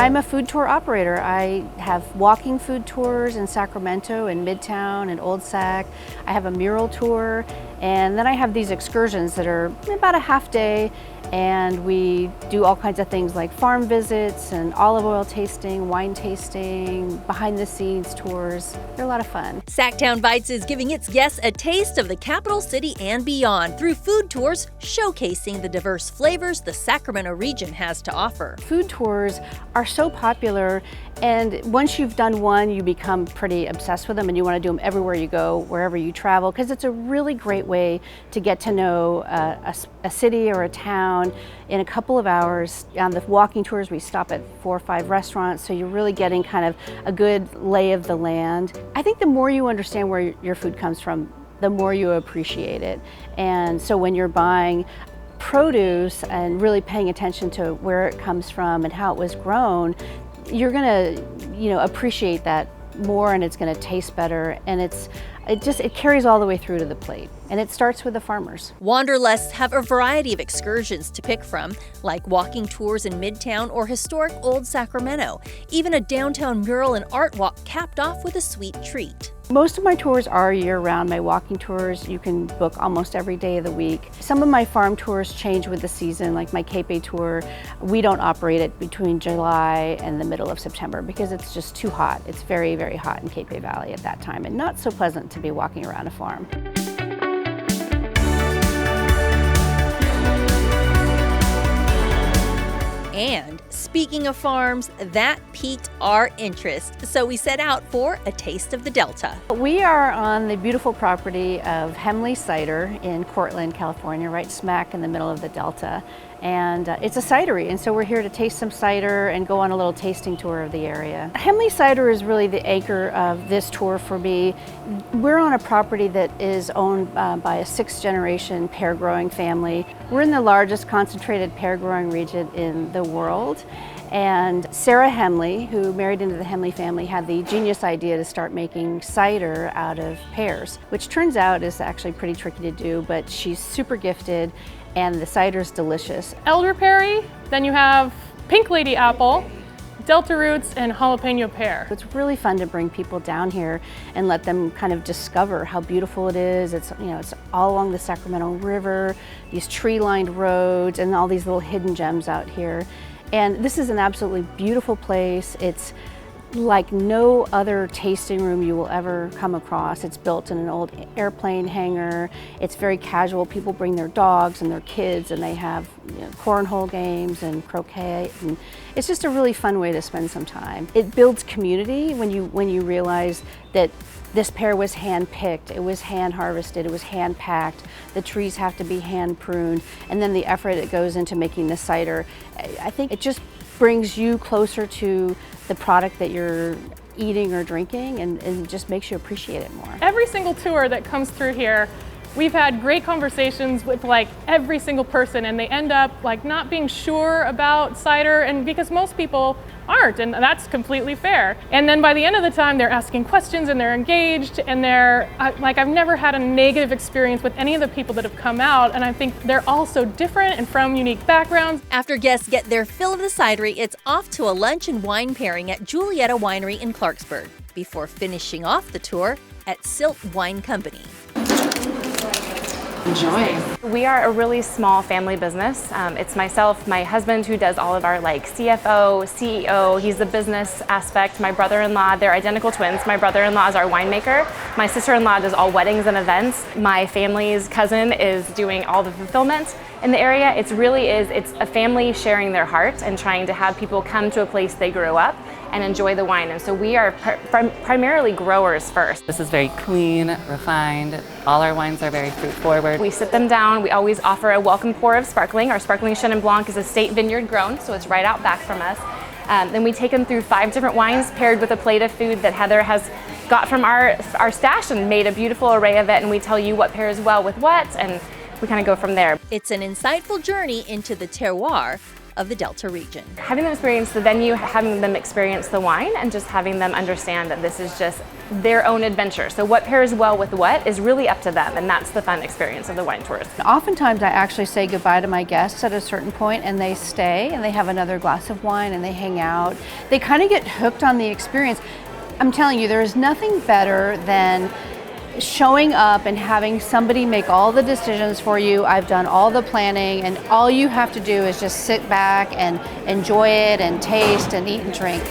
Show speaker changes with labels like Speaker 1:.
Speaker 1: I'm a food tour operator. I have walking food tours in Sacramento and Midtown and Old Sac. I have a mural tour, and then I have these excursions that are about a half day, and we do all kinds of things like farm visits and olive oil tasting, wine tasting, behind the scenes tours. They're a lot of fun.
Speaker 2: SacTown Bites is giving its guests a taste of the capital city and beyond through food tours showcasing the diverse flavors the Sacramento region has to offer.
Speaker 1: Food tours are so popular, and once you've done one, you become pretty obsessed with them and you want to do them everywhere you go, wherever you travel, because it's a really great way to get to know a city or a town in a couple of hours. On the walking tours, we stop at 4 or 5 restaurants, so you're really getting kind of a good lay of the land. I think the more you understand where your food comes from, the more you appreciate it. And so when you're buying produce and really paying attention to where it comes from and how it was grown, you're gonna, appreciate that more, and it's gonna taste better, and it carries all the way through to the plate. And it starts with the farmers.
Speaker 2: Wanderlusts have a variety of excursions to pick from, like walking tours in Midtown or historic Old Sacramento. Even a downtown mural and art walk capped off with a sweet treat.
Speaker 1: Most of my tours are year-round. My walking tours, you can book almost every day of the week. Some of my farm tours change with the season, like my Cape tour. We don't operate it between July and the middle of September because it's just too hot. It's very, very hot in Cape Valley at that time, and not so pleasant to be walking around a farm.
Speaker 2: And speaking of farms, that piqued our interest, so we set out for a taste of the Delta.
Speaker 1: We are on the beautiful property of Hemley Cider in Cortland, California, right smack in the middle of the Delta. And it's a cidery, and so we're here to taste some cider and go on a little tasting tour of the area. Hemley Cider is really the anchor of this tour for me. We're on a property that is owned by a 6th-generation pear growing family. We're in the largest concentrated pear growing region in the world. And Sarah Hemley, who married into the Hemley family, had the genius idea to start making cider out of pears, which turns out is actually pretty tricky to do, but she's super gifted, and the cider's delicious.
Speaker 3: Elderberry, then you have pink lady apple, delta roots, and jalapeno pear.
Speaker 1: It's really fun to bring people down here and let them kind of discover how beautiful it is. It's all along the Sacramento River, these tree-lined roads, and all these little hidden gems out here. And this is an absolutely beautiful place. It's like no other tasting room you will ever come across. It's built in an old airplane hangar. It's very casual. People bring their dogs and their kids, and they have cornhole games and croquet, and it's just a really fun way to spend some time. It builds community when you realize that this pear was hand-picked, it was hand-harvested, it was hand-packed, the trees have to be hand-pruned, and then the effort that goes into making the cider. I think it just brings you closer to the product that you're eating or drinking, and just makes you appreciate it more.
Speaker 3: Every single tour that comes through here, we've had great conversations with every single person, and they end up not being sure about cider, and because most people aren't, and that's completely fair. And then by the end of the time, they're asking questions and they're engaged, and they're I've never had a negative experience with any of the people that have come out, and I think they're all so different and from unique backgrounds.
Speaker 2: After guests get their fill of the cidery, it's off to a lunch and wine pairing at Julietta Winery in Clarksburg, before finishing off the tour at Silt Wine Company.
Speaker 4: Enjoy. We are a really small family business. It's myself, my husband who does all of our CFO, CEO, he's the business aspect. My brother-in-law, they're identical twins. My brother-in-law is our winemaker. My sister-in-law does all weddings and events. My family's cousin is doing all the fulfillment in the area. It's a family sharing their heart and trying to have people come to a place they grew up and enjoy the wine. And so we are primarily growers first.
Speaker 5: This is very clean, refined. All our wines are very fruit forward.
Speaker 4: We sit them down. We always offer a welcome pour of sparkling. Our sparkling Chenin Blanc is a state vineyard grown, so it's right out back from us. Then we take them through 5 different wines paired with a plate of food that Heather has got from our stash and made a beautiful array of it, and we tell you what pairs well with what, and we kind of go from there.
Speaker 2: It's an insightful journey into the terroir of the Delta region.
Speaker 4: Having them experience the venue, having them experience the wine, and just having them understand that this is just their own adventure. So what pairs well with what is really up to them, and that's the fun experience of the wine tours.
Speaker 1: Oftentimes I actually say goodbye to my guests at a certain point and they stay and they have another glass of wine and they hang out. They kind of get hooked on the experience. I'm telling you, there is nothing better than showing up and having somebody make all the decisions for you. I've done all the planning and all you have to do is just sit back and enjoy it and taste and eat and drink.